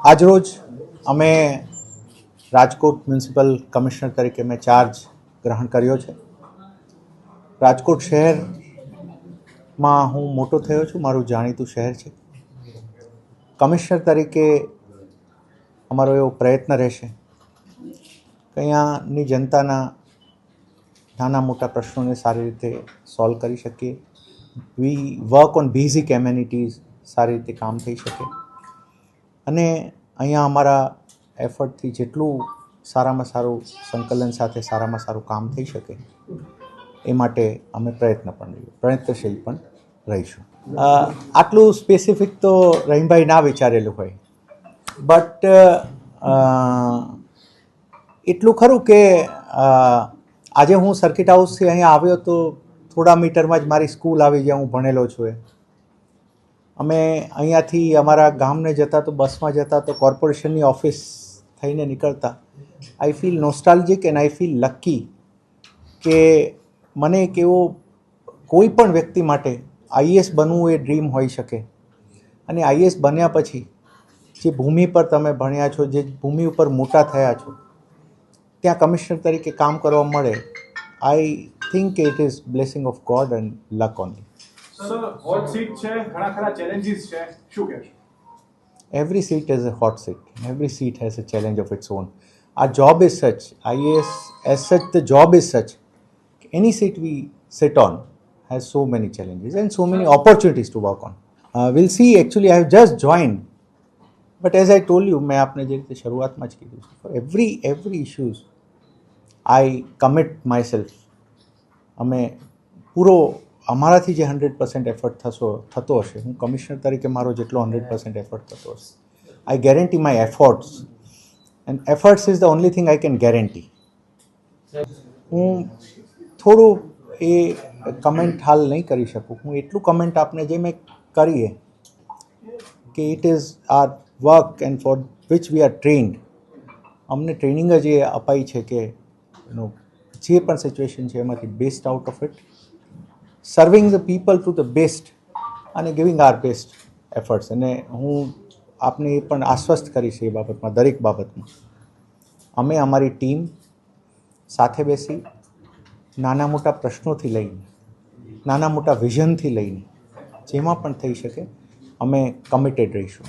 આજરોજ અમે Rajkot municipal commissioner તરીકે મેં ચાર્જ ગ્રહણ કર્યો છે. રાજકોટ શહેરમાં હું મોટો થયો છું, મારું જાણીતું શહેર છે. કમિશનર તરીકે અમારો એવો પ્રયત્ન રહેશે કે અહીંયાની જનતાના નાના મોટા પ્રશ્નોને સારી રીતે સોલ્વ કરી શકીએ. વી વર્ક ઓન બેઝિક એમ્યુનિટીઝ, સારી રીતે કામ થઈ શકે અને અહીંયા અમારા એફર્ટથી જેટલું સારામાં સારું સંકલન સાથે સારામાં સારું કામ થઈ શકે એ માટે અમે પ્રયત્નશીલ પણ રહીશું. આટલું સ્પેસિફિક તો રહીમભાઈ ના વિચારેલું હોય, બટ એટલું ખરું કે આજે હું સર્કિટ હાઉસથી અહીંયા આવ્યો તો થોડા મીટરમાં જ મારી સ્કૂલ આવી જ્યાં હું ભણેલો છું. અમે અહીંયાથી અમારા ગામને જતા તો બસમાં જતા તો કોર્પોરેશનની ઓફિસ થઈને નીકળતા. I feel nostalgic and I feel lucky કે મને એક એવો કોઈ પણ વ્યક્તિ માટે આઈએએસ બનવું એ ડ્રીમ હોઈ શકે અને આઈએએસ બન્યા પછી જે ભૂમિ પર તમે ભણ્યા છો, જે ભૂમિ ઉપર મોટા થયા છો, ત્યાં કમિશનર તરીકે કામ કરવા મળે. I think it is blessing of God and luck only. Sir, hot seat છે, ઘણા ખરા ચેલેન્જીસ છે, શું કહેશો? Every seat is a hot seat. Every seat has a challenge of its own. Our job is such, IAS as such, the job is such. Any seat we sit on has so many challenges and so many opportunities to work on. We'll see. Actually, I have just joined. But as I told you, मैं आपने જે રીતે શરૂઆતમાં જ કીધું છે, for every issues, I commit myself. અમે પૂરો અમારાથી જે 100% એફર્ટ થતો હશે, હું કમિશનર તરીકે મારો જેટલો 100% એફર્ટ થતો હશે, આઈ guarantee my efforts and efforts is the only thing I can guarantee. હું થોડું એ કમેન્ટ હાલ નહીં કરી શકું. હું એટલું કમેન્ટ આપને જે મેં કરીએ કે it is our work and for which we are trained. અમને ટ્રેનિંગ જ એ અપાઈ છે કે જે પણ સિચ્યુએશન છે એમાંથી best out of it, serving the people to the best અને ગિવિંગ આર બેસ્ટ એફર્ટ્સ. અને હું આપને એ પણ આશ્વસ્ત કરીશ એ બાબતમાં, દરેક બાબતમાં અમે અમારી ટીમ સાથે બેસી નાના મોટા પ્રશ્નોથી લઈને, નાના મોટા વિઝનથી લઈને જેમાં પણ થઈ શકે અમે કમિટેડ રહીશું.